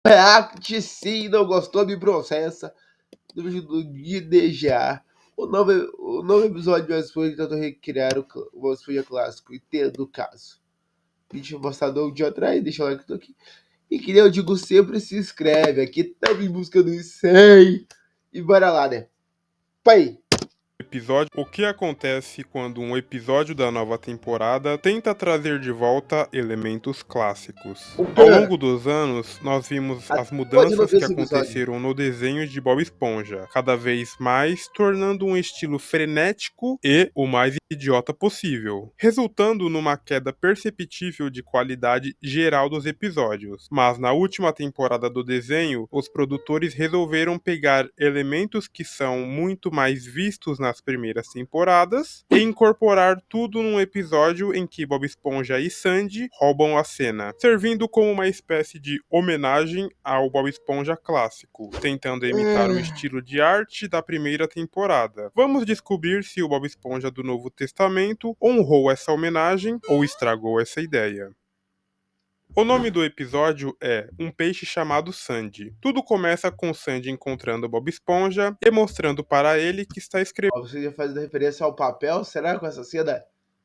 React, sim, não gostou, me processa. No vídeo do GDGA. O novo episódio de Westworld tentou recriar o Westworld clássico. Entendo o caso. Vídeo postado um dia atrás, deixa o like aqui. E que nem eu digo sempre, se inscreve. Aqui estamos em busca dos 100. E bora lá, né? Pai! Episódio: o que acontece quando um episódio da nova temporada tenta trazer de volta elementos clássicos? Ao longo dos anos, nós vimos as Pode não mudanças ver que esse episódio. aconteceram no desenho de Bob Esponja, cada vez mais tornando um estilo frenético e o mais idiota possível, resultando numa queda perceptível de qualidade geral dos episódios. Mas na última temporada do desenho, os produtores resolveram pegar elementos que são muito mais vistos nas primeiras temporadas e incorporar tudo num episódio em que Bob Esponja e Sandy roubam a cena, servindo como uma espécie de homenagem ao Bob Esponja clássico, tentando imitar o estilo de arte da primeira temporada. Vamos descobrir se o Bob Esponja do Novo Testamento honrou essa homenagem ou estragou essa ideia. O nome do episódio é Um Peixe Chamado Sandy. Tudo começa com Sandy encontrando Bob Esponja e mostrando para ele que está Você já fazendo referência ao papel? Será com essa cena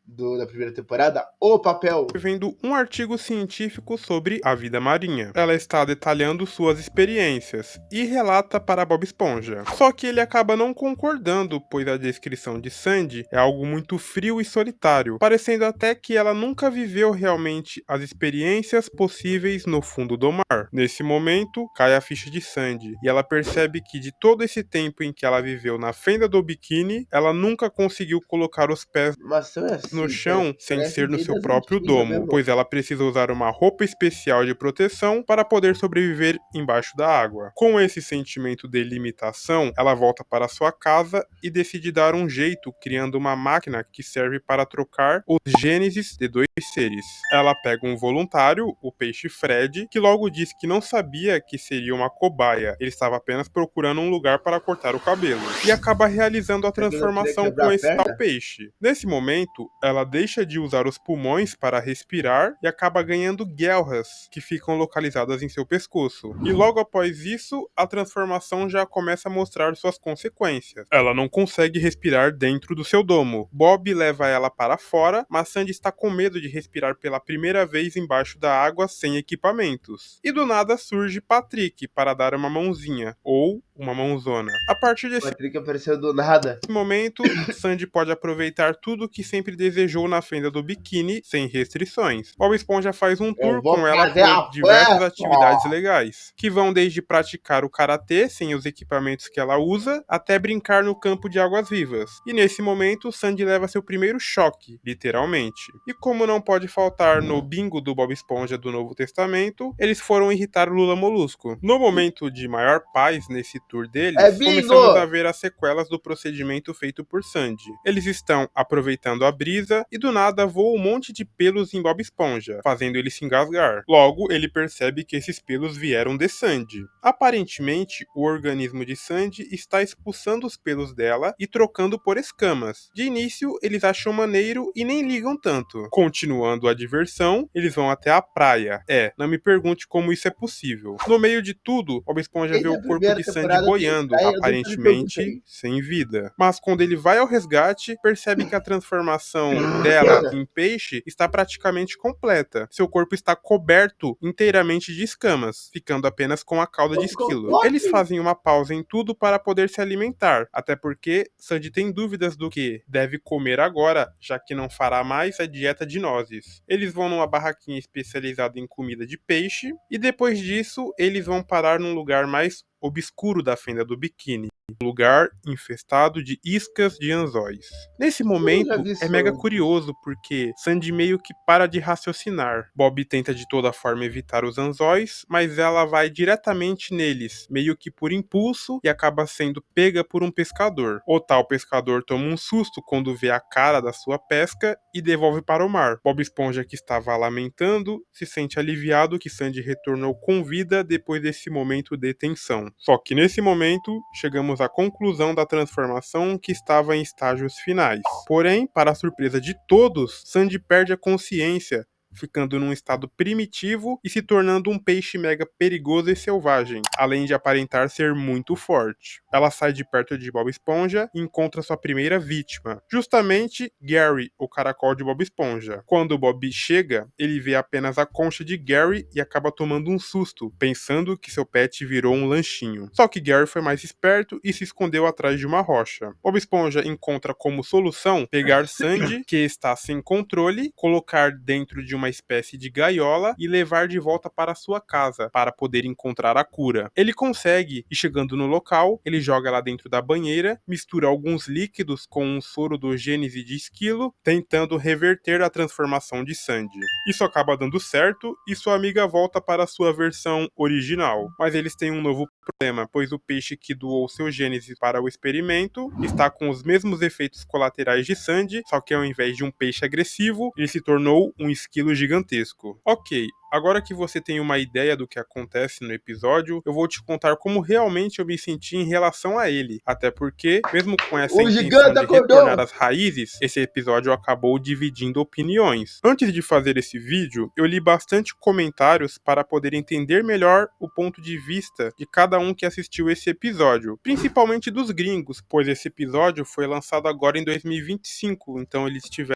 da primeira temporada? O papel! escrevendo um artigo científico sobre a vida marinha. Ela está detalhando suas experiências e relata para Bob Esponja. Só que ele acaba não concordando, pois a descrição de Sandy é algo muito frio e solitário, parecendo até que ela nunca viveu realmente as experiências possíveis no fundo do mar. Nesse momento, cai a ficha de Sandy e ela percebe que de todo esse tempo em que ela viveu na fenda do biquíni, ela nunca conseguiu colocar os pés Mas é no assim, chão sem parece ser no bem seu das próprio antigas domo, mesmo. pois ela precisa usar uma roupa especial de proteção para poder sobreviver embaixo da água. Com esse sentimento de limitação, ela volta para sua casa e decide dar um jeito criando uma máquina que serve para trocar os gênesis de dois seres. Ela pega um voluntário, o peixe Fred, que logo diz que não sabia que seria uma cobaia, ele estava apenas procurando um lugar para cortar o cabelo, e acaba realizando a Será que ele não queria transformação quebrar com a esse tal perna? peixe. Nesse momento, ela deixa de usar os pulmões para respirar e acaba ganhando guelras, que ficam localizadas em seu pescoço. E logo após isso, a transformação já começa a mostrar suas consequências. Ela não consegue respirar dentro do seu domo. Bob leva ela para fora, mas Sandy está com medo de respirar pela primeira vez embaixo da água sem equipamentos. E do nada surge Patrick para dar uma mãozinha, ou uma mãozona. A partir O desse Patrick apareceu do nada. momento, Sandy pode aproveitar tudo o que sempre desejou na fenda do biquíni, sem restrições. Bob Esponja faz um Eu tour vou com ela fazer por a diversas atividades festa! legais, que vão desde praticar o karatê sem os equipamentos que ela usa, até brincar no campo de águas vivas. E nesse momento, Sandy leva seu primeiro choque, literalmente. E como não pode faltar no bingo do Bob Esponja do Novo Testamento, eles foram irritar Lula Molusco. No momento de maior paz nesse tour É deles, começamos a bingo! ver as sequelas do procedimento feito por Sandy. Eles estão aproveitando a brisa e do nada voa um monte de pelos em Bob Esponja, fazendo ele se engasgar. Logo, ele percebe que esses pelos vieram de Sandy. Aparentemente, o organismo de Sandy está expulsando os pelos dela e trocando por escamas. De início, eles acham maneiro e nem ligam tanto. Continuando a diversão, eles vão até a praia. Não me pergunte como isso é possível. No meio de tudo, Bob Esponja vê Desde o a corpo primeira de Sandy temporada tem boiando, praia, eu nunca me aparentemente perguntei. sem vida. Mas quando ele vai ao resgate, percebe que a transformação dela em peixe está praticamente completa. Seu corpo está coberto inteiramente de escamas, ficando apenas com a cauda de Ficou esquilo. Eles top! fazem uma pausa em tudo para poder se alimentar, até porque Sandy tem dúvidas do que deve comer agora, já que não fará mais a dieta de nozes. Eles vão numa barraquinha especializada em comida de peixe, e depois disso, eles vão parar num lugar mais obscuro da fenda do biquíni, lugar infestado de iscas de anzóis. Nesse Eu já momento, vi é isso mega antes. curioso porque Sandy meio que para de raciocinar. Bob tenta de toda forma evitar os anzóis, mas ela vai diretamente neles, meio que por impulso, e acaba sendo pega por um pescador. O tal pescador toma um susto quando vê a cara da sua pesca e devolve para o mar. Bob Esponja, que estava lamentando, se sente aliviado que Sandy retornou com vida depois desse momento de tensão. Só que nesse momento, chegamos à conclusão da transformação que estava em estágios finais. Porém, para a surpresa de todos, Sandy perde a consciência, ficando num estado primitivo e se tornando um peixe mega perigoso e selvagem, além de aparentar ser muito forte. Ela sai de perto de Bob Esponja e encontra sua primeira vítima, justamente Gary, o caracol de Bob Esponja. Quando Bob chega, ele vê apenas a concha de Gary e acaba tomando um susto, pensando que seu pet virou um lanchinho. Só que Gary foi mais esperto e se escondeu atrás de uma rocha. Bob Esponja encontra como solução pegar Sandy, que está sem controle, colocar dentro de uma espécie de gaiola e levar de volta para sua casa, para poder encontrar a cura. Ele consegue e chegando no local, ele joga lá dentro da banheira, mistura alguns líquidos com um soro do Gênese de esquilo, tentando reverter a transformação de Sandy. Isso acaba dando certo e sua amiga volta para a sua versão original. Mas eles têm um novo problema, pois o peixe que doou seu Gênese para o experimento está com os mesmos efeitos colaterais de Sandy, só que ao invés de um peixe agressivo, ele se tornou um esquilo gigantesco. Ok, agora que você tem uma ideia do que acontece no episódio, eu vou te contar como realmente eu me senti em relação a ele. Até porque, mesmo com essa O intenção gigante de retornar acordou! às raízes, esse episódio acabou dividindo opiniões. Antes de fazer esse vídeo, eu li bastante comentários para poder entender melhor o ponto de vista de cada um que assistiu esse episódio, principalmente dos gringos, pois esse episódio foi lançado agora em 2025, então eles tiveram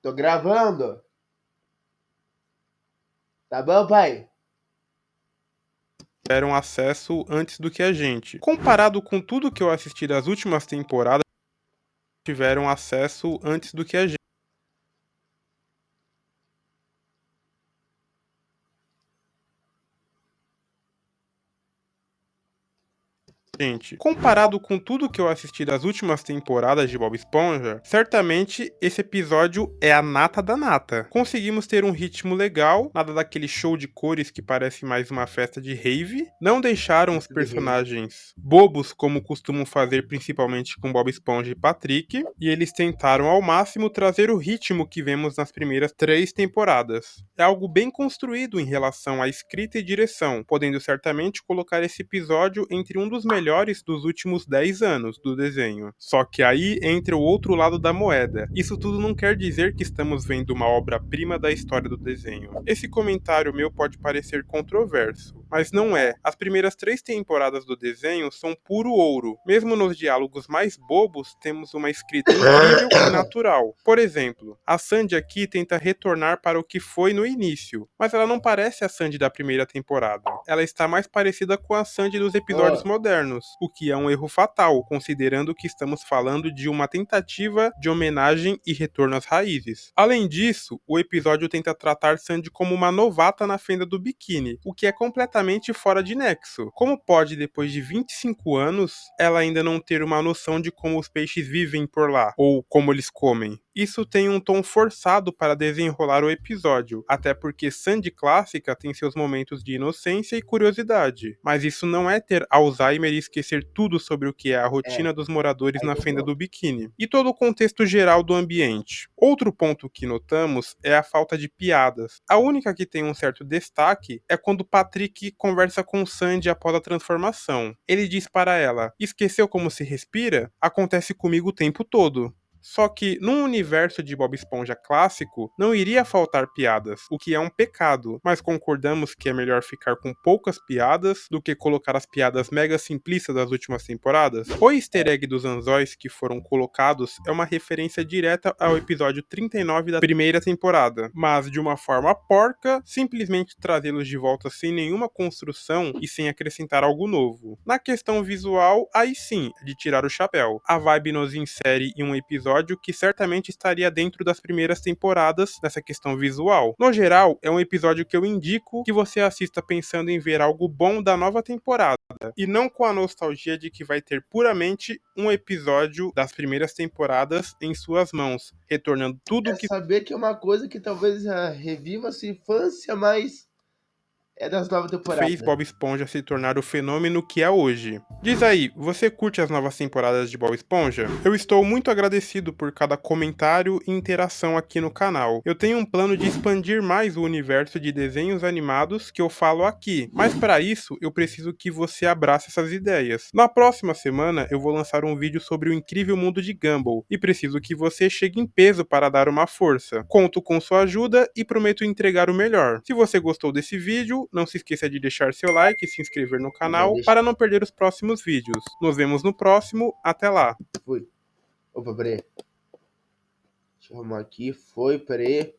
Tô gravando. Tá bom, pai? acesso antes do que a gente. Comparado com tudo que eu assisti das últimas temporadas, tiveram acesso antes do que a gente. Comparado com tudo que eu assisti das últimas temporadas de Bob Esponja, certamente esse episódio é a nata da nata. Conseguimos ter um ritmo legal, nada daquele show de cores que parece mais uma festa de rave. Não deixaram os personagens bobos como costumam fazer principalmente com Bob Esponja e Patrick, e eles tentaram ao máximo trazer o ritmo que vemos nas primeiras 3 temporadas. É algo bem construído em relação à escrita e direção, podendo certamente colocar esse episódio entre um dos melhores dos últimos 10 anos do desenho. Só que aí entra o outro lado da moeda. Isso tudo não quer dizer que estamos vendo uma obra-prima da história do desenho. Esse comentário meu pode parecer controverso, mas não é. As primeiras 3 temporadas do desenho são puro ouro. Mesmo nos diálogos mais bobos, temos uma escrita incrível e natural. Por exemplo, a Sandy aqui tenta retornar para o que foi no início, mas ela não parece a Sandy da primeira temporada. Ela está mais parecida com a Sandy dos episódios modernos, o que é um erro fatal, considerando que estamos falando de uma tentativa de homenagem e retorno às raízes. Além disso, o episódio tenta tratar Sandy como uma novata na fenda do biquíni, o que é completamente fora de nexo. Como pode, depois de 25 anos, ela ainda não ter uma noção de como os peixes vivem por lá, ou como eles comem? Isso tem um tom forçado para desenrolar o episódio, até porque Sandy clássica tem seus momentos de inocência e curiosidade, mas isso não é ter Alzheimer e esquecer tudo sobre o que é a rotina dos moradores na fenda do biquíni, e todo o contexto geral do ambiente. Outro ponto que notamos é a falta de piadas. A única que tem um certo destaque é quando Patrick conversa com Sandy após a transformação. Ele diz para ela: "Esqueceu como se respira? Acontece comigo o tempo todo." Só que, num universo de Bob Esponja clássico, não iria faltar piadas, o que é um pecado, mas concordamos que é melhor ficar com poucas piadas do que colocar as piadas mega simplistas das últimas temporadas? O easter egg dos anzóis que foram colocados é uma referência direta ao episódio 39 da primeira temporada, mas de uma forma porca, simplesmente trazê-los de volta sem nenhuma construção e sem acrescentar algo novo. Na questão visual, aí sim, de tirar o chapéu. A vibe nos insere em um episódio que certamente estaria dentro das primeiras temporadas nessa questão visual. No geral, é um episódio que eu indico que você assista pensando em ver algo bom da nova temporada, e não com a nostalgia de que vai ter puramente um episódio das primeiras temporadas em suas mãos, retornando tudo É que saber que é uma coisa que talvez reviva a sua infância, mas É das novas temporadas. Fez Bob Esponja se tornar o fenômeno que é hoje. Diz aí, você curte as novas temporadas de Bob Esponja? Eu estou muito agradecido por cada comentário e interação aqui no canal. Eu tenho um plano de expandir mais o universo de desenhos animados que eu falo aqui, mas para isso eu preciso que você abrace essas ideias. Na próxima semana eu vou lançar um vídeo sobre o incrível mundo de Gumball e preciso que você chegue em peso para dar uma força. Conto com sua ajuda e prometo entregar o melhor. Se você gostou desse vídeo, não se esqueça de deixar seu like e se inscrever no canal para não perder os próximos vídeos. Nos vemos no próximo, até lá! Fui. Opa, peraí. Deixa eu arrumar aqui. Foi, peraí.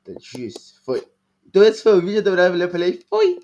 Tá difícil. Foi. Então esse foi o vídeo, eu falei, foi.